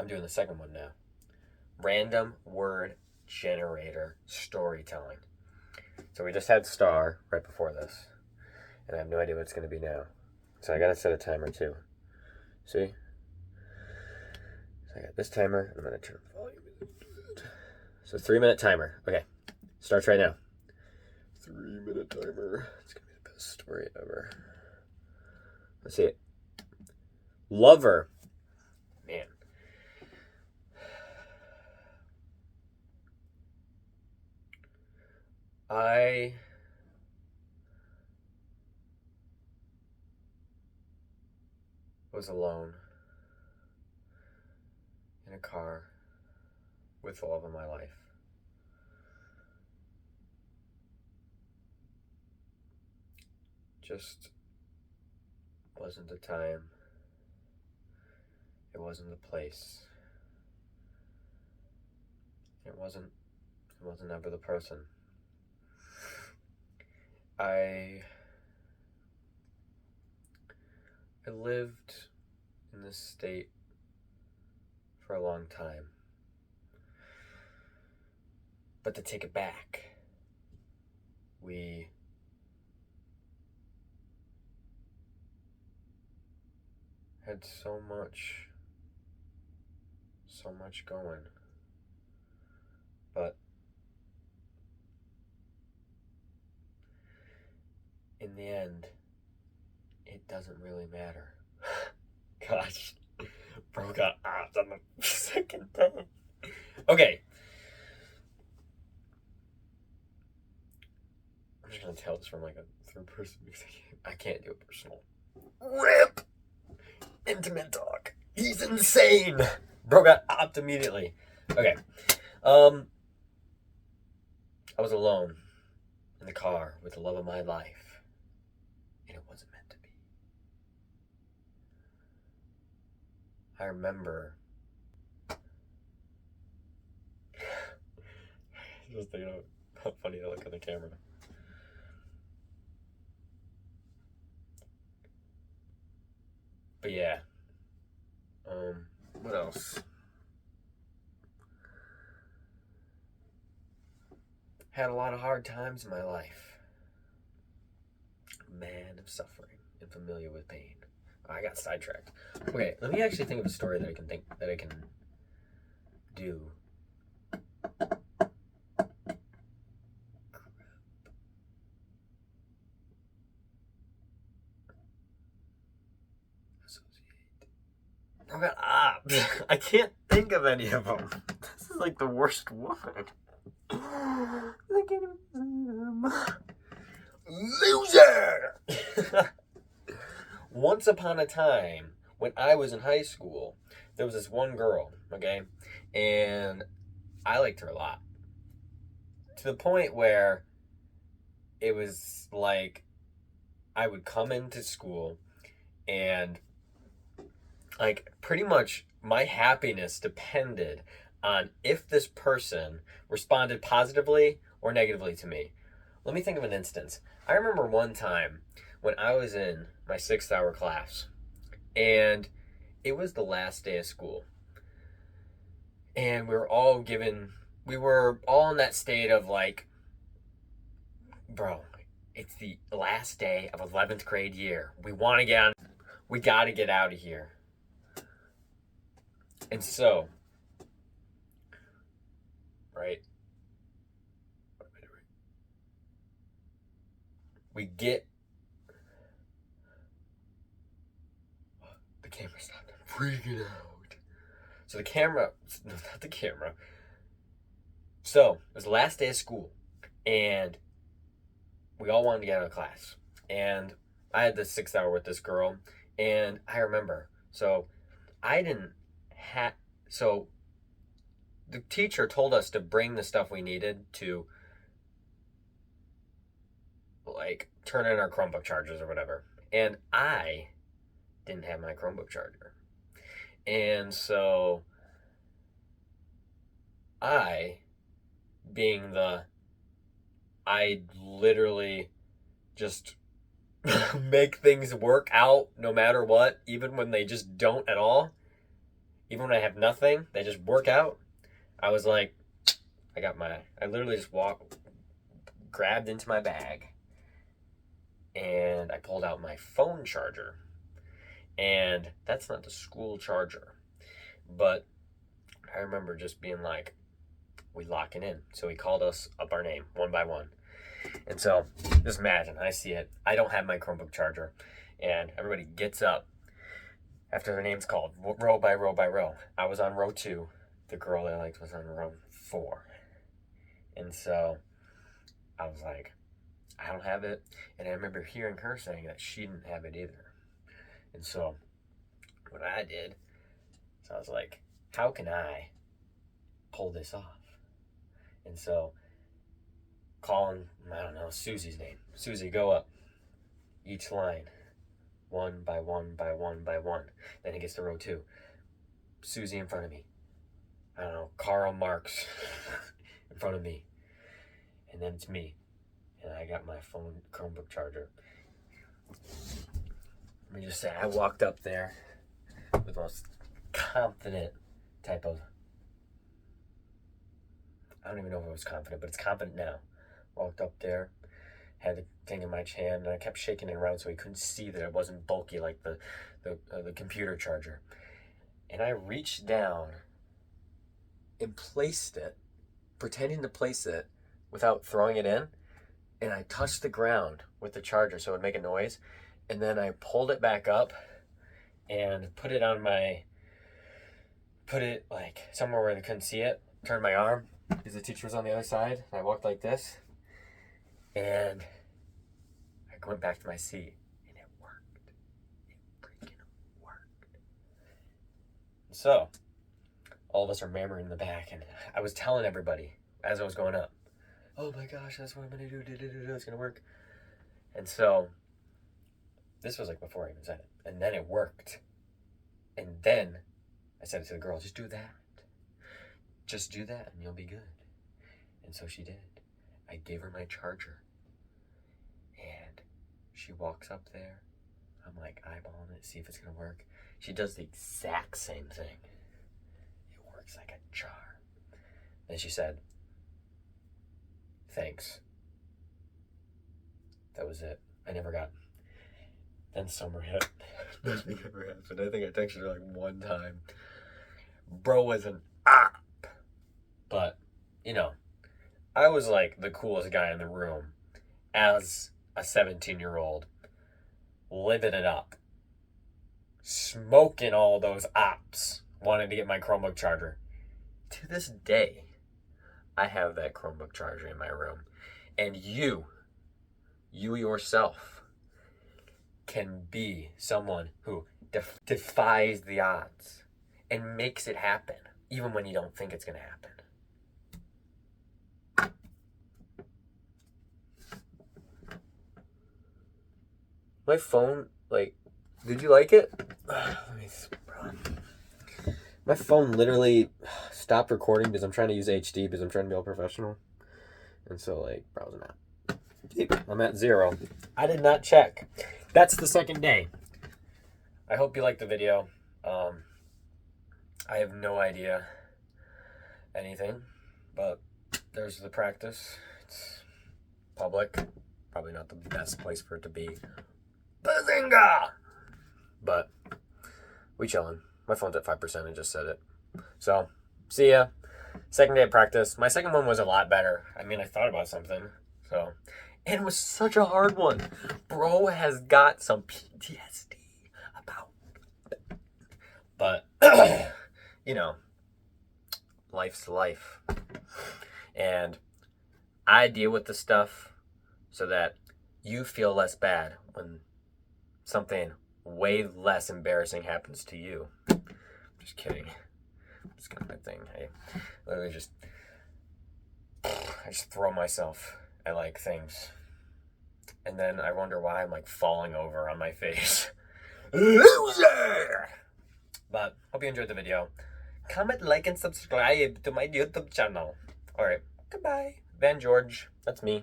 I'm doing the second one now. Random word generator storytelling. So we just had star right before this, and I have no idea what it's going to be now. So I got to set a timer too. See? So I got this timer, and I'm going to turn the volume. So 3-minute timer. Okay, starts right now. 3-minute timer. It's going to be the best story ever. Let's see it. Lover. Man. I was alone in a car with the love of my life. Just wasn't the time. It wasn't the place. It wasn't ever the person. I lived in this state for a long time. But to take it back, we had so much going. But in the end, it doesn't really matter. Gosh, bro got ops on the second time. Okay. I'm just gonna tell this from like a third person because I can't do it personal. RIP! Intimate talk. He's insane! Bro got opped immediately. Okay. I was alone in the car with the love of my life. And it wasn't meant to be. I remember just thinking of how funny to look at the camera. But yeah. What else? Had a lot of hard times in my life. Man of suffering and familiar with pain. I got sidetracked. Okay, let me actually think of a story that I can do. I got I can't think of any of them. This is like the worst one. I can't even say them. Loser! Once upon a time, when I was in high school, there was this one girl, okay? And I liked her a lot. To the point where it was like I would come into school and like pretty much my happiness depended on if this person responded positively or negatively to me. Let me think of an instance. I remember one time when I was in my 6th-hour class, and it was the last day of school. And we were all in that state of like, bro, it's the last day of 11th grade year. We got to get out of here. And so, right? We get the camera stopped. I'm freaking out. So the camera, no, not the camera. So it was the last day of school, and we all wanted to get out of class. And I had this 6 hour with this girl, and I remember. So I didn't have. So the teacher told us to bring the stuff we needed to like turn in our Chromebook chargers or whatever. And I didn't have my Chromebook charger. And so I literally just make things work out no matter what, even when they just don't at all. even when I have nothing, they just work out. I was like, I literally just grabbed into my bag, and I pulled out my phone charger. And that's not the school charger. But I remember just being like, we locking in. So he called us up our name, one by one. And so, just imagine, I see it. I don't have my Chromebook charger. And everybody gets up after their name's called, row by row by row. I was on row 2. The girl I liked was on row 4. And so, I was like, I don't have it. And I remember hearing her saying that she didn't have it either. And so, what I did, so I was like, how can I pull this off? And so, calling, I don't know, Susie's name. Susie, go up. Each line. One by one by one by one. Then it gets to row 2. Susie in front of me. I don't know, Karl Marx in front of me. And then it's me. And I got my phone Chromebook charger. Let me just say, I walked up there with the most confident type of, I don't even know if it was confident, but it's confident now. Walked up there, had the thing in my hand, and I kept shaking it around so he couldn't see that it wasn't bulky like the computer charger. And I reached down and placed it, pretending to place it without throwing it in, and I touched the ground with the charger so it would make a noise. And then I pulled it back up and put it like somewhere where they couldn't see it. Turned my arm because the teacher was on the other side. And I walked like this. And I went back to my seat. And it worked. It freaking worked. So, all of us are murmuring in the back. And I was telling everybody as I was going up, oh my gosh, that's what I'm going to do. It's going to work. And so, this was like before I even said it. And then it worked. And then I said it to the girl, just do that. Just do that and you'll be good. And so she did. I gave her my charger. And she walks up there. I'm like eyeballing it, see if it's going to work. She does the exact same thing. It works like a charm. Then she said, thanks. That was it. I never got. Then summer hit. Nothing ever happened. I think I texted her like one time. Bro was an op. But, you know, I was like the coolest guy in the room as a 17-year-old, living it up, smoking all those ops, wanting to get my Chromebook charger. To this day, I have that Chromebook charger in my room. And you yourself, can be someone who defies the odds and makes it happen, even when you don't think it's going to happen. My phone, like, did you like it? My phone literally stopped recording because I'm trying to use HD because I'm trying to be all professional. And so, like, browsing out. I'm at 0. I did not check. That's the second day. I hope you liked the video. I have no idea anything, but there's the practice. It's public. Probably not the best place for it to be. Bazinga! But we chillin'. My phone's at 5%. I just said it. So, see ya. Second day of practice. My second one was a lot better. I mean, I thought about something. So, and it was such a hard one. Bro has got some PTSD about it. But, you know, life's life. And I deal with the stuff so that you feel less bad when something way less embarrassing happens to you. Just kidding. It's kind of my thing. I literally I just throw myself at like things. And then I wonder why I'm like falling over on my face. Loser! But hope you enjoyed the video. Comment, like, and subscribe to my YouTube channel. Alright, goodbye. Van George, that's me.